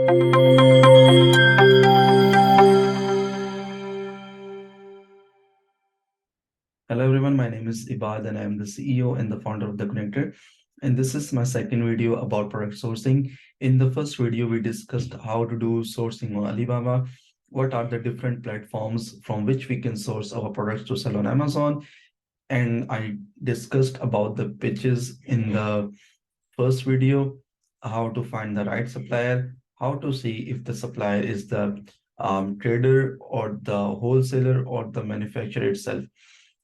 Hello everyone, my name is Ibad and I am the CEO and the founder of TheKonector. And this is my second video about product sourcing. In the first video, we discussed how to do sourcing on Alibaba, what are the different platforms from which we can source our products to sell on Amazon. And I discussed about the pitches in the first video, how to find the right supplier, how to see if the supplier is the trader or the wholesaler or the manufacturer itself.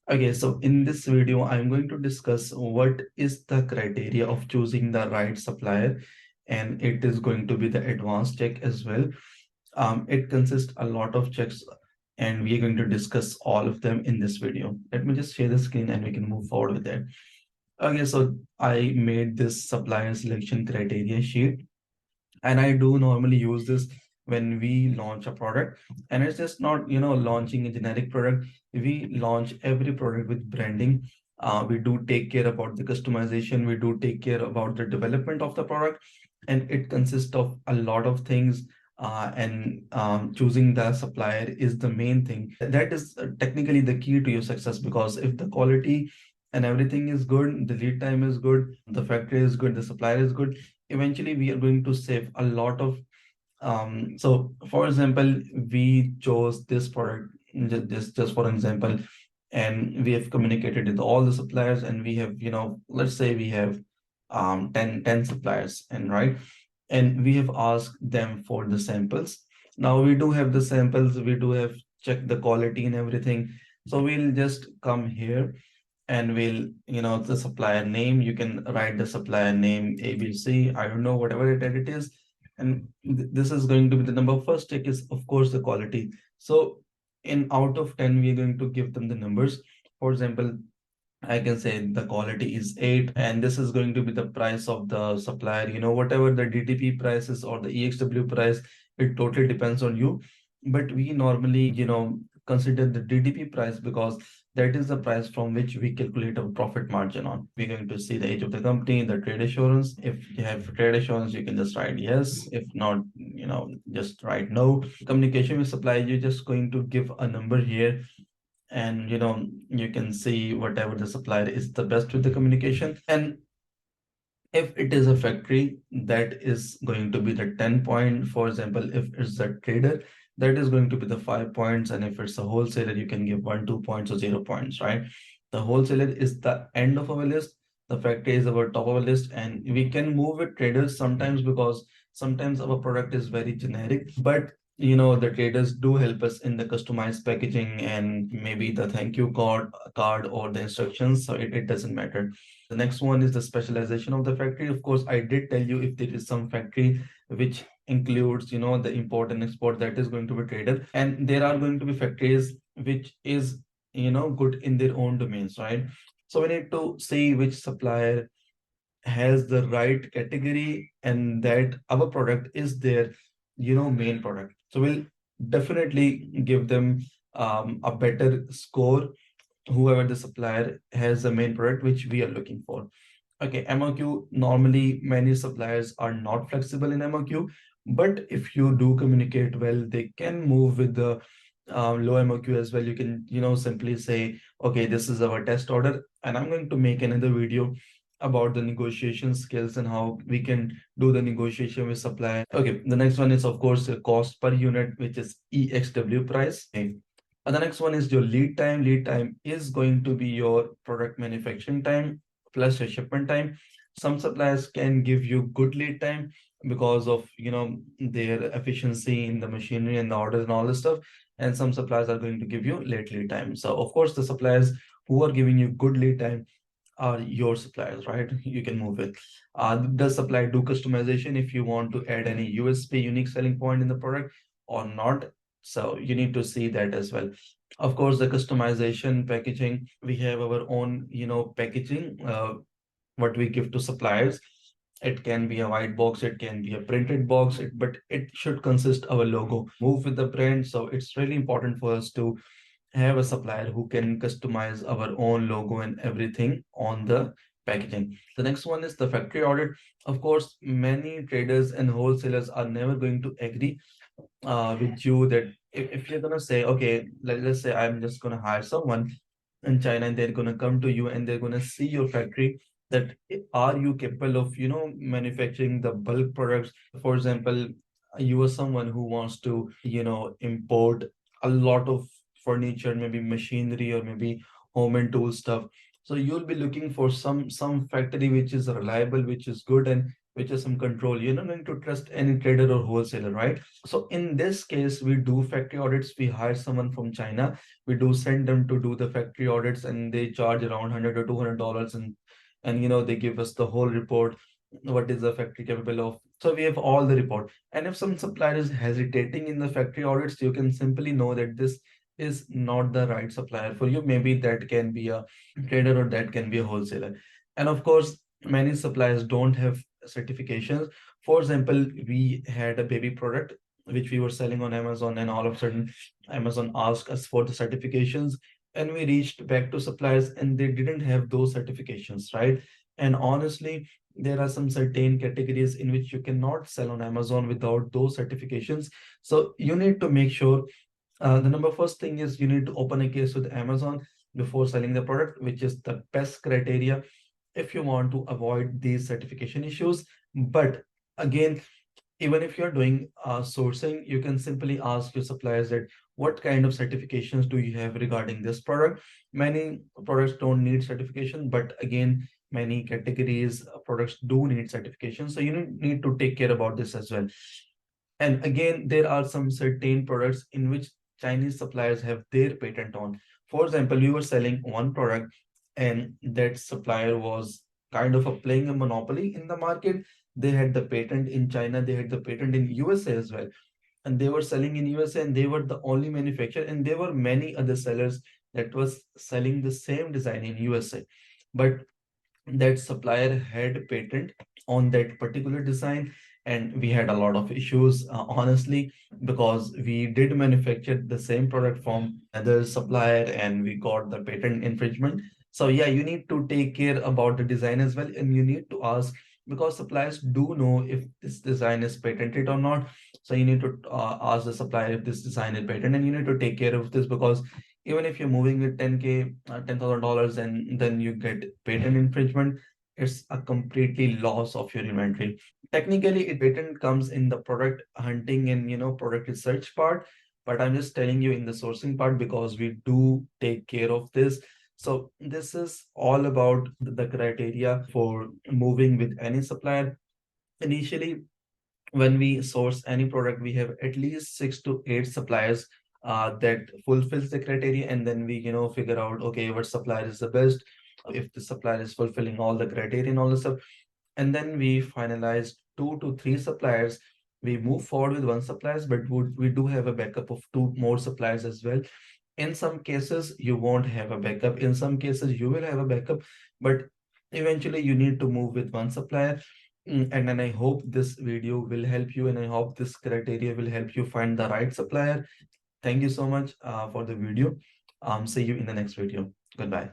Okay, so in this video, I'm going to discuss what is the criteria of choosing the right supplier, and it is going to be the advanced check as well. It consists a lot of checks, and we are going to discuss all of them in this video. Let me just share the screen and we can move forward with it. Okay, so I made this supplier selection criteria sheet, and I do normally use this when we launch a product. And it's just not, launching a generic product. We launch every product with branding. We do take care about the customization. We do take care about the development of the product, and it consists of a lot of things. And choosing the supplier is the main thing. That is technically the key to your success, because if the quality and everything is good, the lead time is good, the factory is good, the supplier is good, eventually we are going to save a lot of so for example, we chose this product just for example, and we have communicated with all the suppliers, and we have, let's say we have 10 suppliers, and right, and we have asked them for the samples. Now we do have the samples, we do have checked the quality and everything. So we'll just come here and we'll, the supplier name, you can write the supplier name ABC, I don't know, whatever it is. And this is going to be the number. First check is of course the quality. So in out of 10, we are going to give them the numbers. For example, I can say the quality is 8, and this is going to be the price of the supplier. Whatever the DTP price is or the EXW price, it totally depends on you. But we normally, consider the DTP price because that is the price from which we calculate our profit margin on. We're going to see the age of the company, the trade assurance. If you have trade assurance, you can just write yes. If not, just write no. Communication with supplier, you're just going to give a number here, and you can see whatever the supplier is the best with the communication. And if it is a factory, that is going to be the 10 point. For example, if it's a trader, that is going to be the 5 points. And if it's a wholesaler, you can give 1 2 points or 0 points, right? The wholesaler is the end of our list, the factory is our top of our list, and we can move with traders sometimes because sometimes our product is very generic, but the traders do help us in the customized packaging and maybe the thank you card or the instructions, so it doesn't matter. The next one is the specialization of the factory. Of course, I did tell you if there is some factory which includes, the import and export, that is going to be traded. And there are going to be factories which is, good in their own domains, right? So we need to see which supplier has the right category and that our product is their, main product. So we'll definitely give them a better score, whoever the supplier has the main product which we are looking for. Okay, MOQ, normally many suppliers are not flexible in MOQ, but if you do communicate well, they can move with the low MOQ as well. You can, simply say, okay, this is our test order, and I'm going to make another video about the negotiation skills and how we can do the negotiation with supplier. Okay, the next one is of course the cost per unit, which is EXW price. Okay. And the next one is your lead time. Lead time is going to be your product manufacturing time plus your shipment time. Some suppliers can give you good lead time because of, their efficiency in the machinery and the orders and all this stuff. And some suppliers are going to give you late lead time. So of course, the suppliers who are giving you good lead time are your suppliers, right? You can move it. Does supply do customization if you want to add any USP, unique selling point in the product or not? So you need to see that as well. Of course, the customization packaging, we have our own, packaging, what we give to suppliers. It can be a white box, it can be a printed box, but it should consist of a logo. Move with the brand. So it's really important for us to have a supplier who can customize our own logo and everything on the packaging. The next one is the factory audit. Of course, many traders and wholesalers are never going to agree with you that if you're gonna say, okay, let's say I'm just gonna hire someone in China and they're gonna come to you and they're gonna see your factory, that are you capable of, manufacturing the bulk products? For example, you are someone who wants to, import a lot of furniture, maybe machinery or maybe home and tool stuff. So you'll be looking for some factory which is reliable, which is good, and which has some control. You're not going to trust any trader or wholesaler, right? So in this case, we do factory audits. We hire someone from China. We do send them to do the factory audits, and they charge around $100 or $200, and they give us the whole report. What is the factory capable of? So we have all the report. And if some supplier is hesitating in the factory audits, you can simply know that this is not the right supplier for you. Maybe that can be a trader or that can be a wholesaler. And of course, many suppliers don't have certifications. For example, we had a baby product which we were selling on Amazon, and all of a sudden, Amazon asked us for the certifications, and we reached back to suppliers, and they didn't have those certifications, right? And honestly, there are some certain categories in which you cannot sell on Amazon without those certifications. So you need to make sure the number first thing is you need to open a case with Amazon before selling the product, which is the best criteria if you want to avoid these certification issues. But again, even if you're doing sourcing, you can simply ask your suppliers that what kind of certifications do you have regarding this product. Many products don't need certification, but again, many categories products do need certification. So you need to take care about this as well. And again, there are some certain products in which Chinese suppliers have their patent on. For example, you were selling one product and that supplier was kind of playing a monopoly in the market. They had the patent in China, they had the patent in USA as well. And they were selling in USA and they were the only manufacturer. And there were many other sellers that was selling the same design in USA. But that supplier had patent on that particular design, and we had a lot of issues, honestly, because we did manufacture the same product from another supplier and we got the patent infringement. So yeah, you need to take care about the design as well, and you need to ask, because suppliers do know if this design is patented or not. So you need to ask the supplier if this design is patent, and you need to take care of this, because even if you're moving with 10K, $10,000, and then you get patent infringement, it's a completely loss of your inventory. Technically, it patent comes in the product hunting and product research part, but I'm just telling you in the sourcing part because we do take care of this. So this is all about the criteria for moving with any supplier. Initially, when we source any product, we have at least 6 to 8 suppliers that fulfills the criteria, and then we figure out, okay, what supplier is the best, if the supplier is fulfilling all the criteria and all the stuff. And then we finalize 2 to 3 suppliers. We move forward with one suppliers, but we do have a backup of 2 more suppliers as well. In some cases you won't have a backup, in some cases you will have a backup, but eventually you need to move with one supplier. And then I hope this video will help you, and I hope this criteria will help you find the right supplier. Thank you so much for the video. See you in the next video. Goodbye.